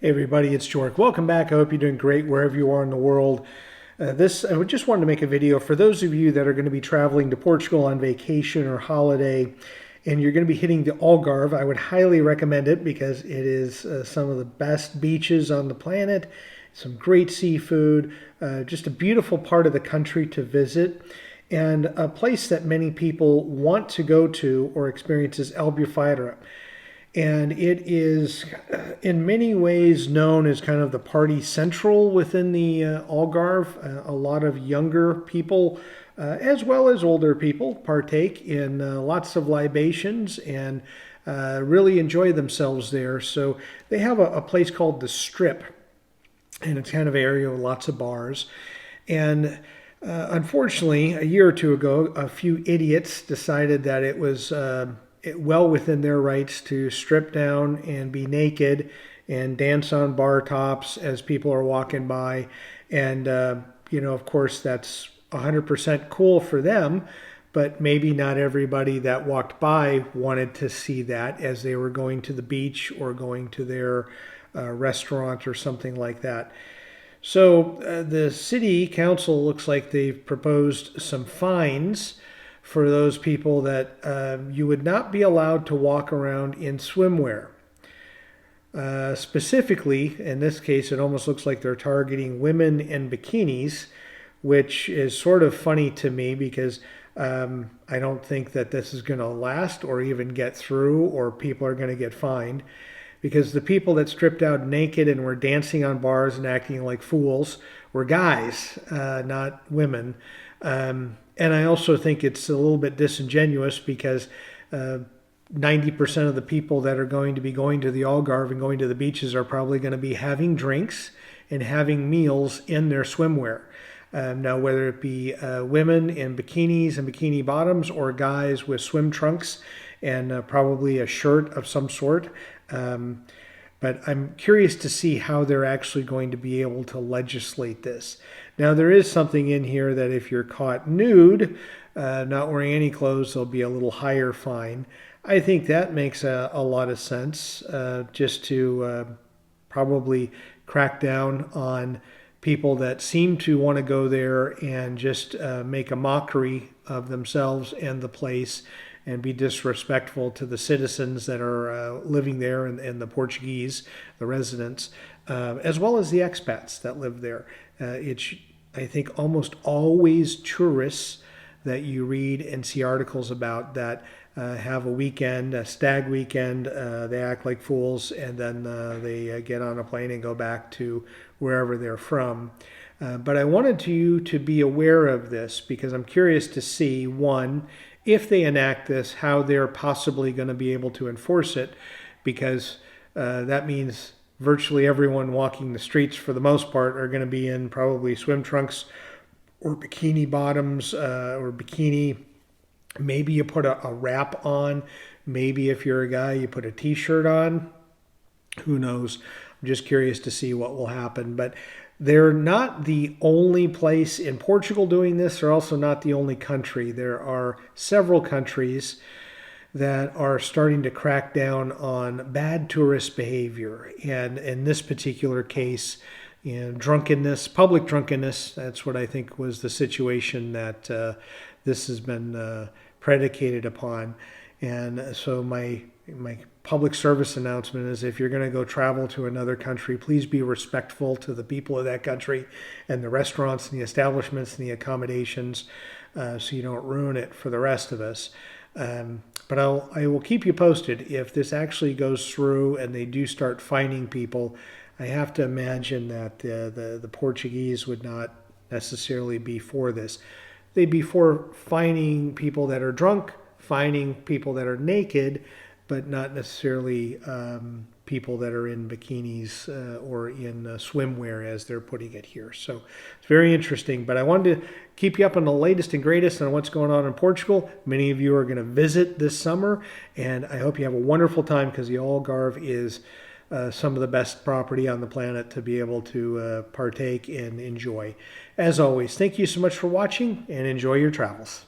Hey everybody, it's Jork. Welcome back. I hope you're doing great wherever you are in the world. I just wanted to make a video for those of you that are going to be traveling to Portugal on vacation or holiday, and you're going to be hitting the Algarve. I would highly recommend it because it is some of the best beaches on the planet, some great seafood, just a beautiful part of the country to visit, and a place that many people want to go to or experience is Albufeira. And it is in many ways known as kind of the party central within the Algarve. A lot of younger people, as well as older people, partake in lots of libations and really enjoy themselves there. So they have a place called the Strip, and it's kind of an area with lots of bars. And unfortunately, a year or two ago, a few idiots decided that it was well within their rights to strip down and be naked and dance on bar tops as people are walking by. And, of course, that's 100% cool for them, but maybe not everybody that walked by wanted to see that as they were going to the beach or going to their restaurant or something like that. So the city council looks like they've proposed some fines for those people that you would not be allowed to walk around in swimwear. Specifically, in this case, it almost looks like they're targeting women in bikinis, which is sort of funny to me because I don't think that this is going to last or even get through, or people are going to get fined, because the people that stripped out naked and were dancing on bars and acting like fools were guys, not women. And I also think it's a little bit disingenuous because 90% of the people that are going to be going to the Algarve and going to the beaches are probably going to be having drinks and having meals in their swimwear. Now, whether it be women in bikinis and bikini bottoms or guys with swim trunks and probably a shirt of some sort. But I'm curious to see how they're actually going to be able to legislate this. Now, there is something in here that if you're caught nude, not wearing any clothes, there'll be a little higher fine. I think that makes a lot of sense, just to probably crack down on people that seem to want to go there and just make a mockery of themselves and the place and be disrespectful to the citizens that are living there and the Portuguese, the residents, as well as the expats that live there. It's, I think, almost always tourists that you read and see articles about that have a weekend, a stag weekend, they act like fools, and then they get on a plane and go back to wherever they're from. But I wanted you to be aware of this because I'm curious to see, one, if they enact this, how they're possibly going to be able to enforce it, because that means virtually everyone walking the streets for the most part are going to be in probably swim trunks or bikini bottoms or bikini. Maybe you put a wrap on. Maybe if you're a guy, you put a t-shirt on. Who knows? I'm just curious to see what will happen. But they're not the only place in Portugal doing this. They're also not the only country. There are several countries that are starting to crack down on bad tourist behavior. And in this particular case, drunkenness, public drunkenness, that's what I think was the situation that this has been predicated upon. And so my public service announcement is, if you're going to go travel to another country, please be respectful to the people of that country and the restaurants and the establishments and the accommodations, so you don't ruin it for the rest of us. But I will keep you posted if this actually goes through and they do start fining people. I have to imagine that the Portuguese would not necessarily be for this. They'd be for fining people that are drunk, fining people that are naked, but not necessarily people that are in bikinis or in swimwear, as they're putting it here. So it's very interesting. But I wanted to keep you up on the latest and greatest on what's going on in Portugal. Many of you are going to visit this summer, and I hope you have a wonderful time, because the Algarve is some of the best property on the planet to be able to partake and enjoy. As always, thank you so much for watching, and enjoy your travels.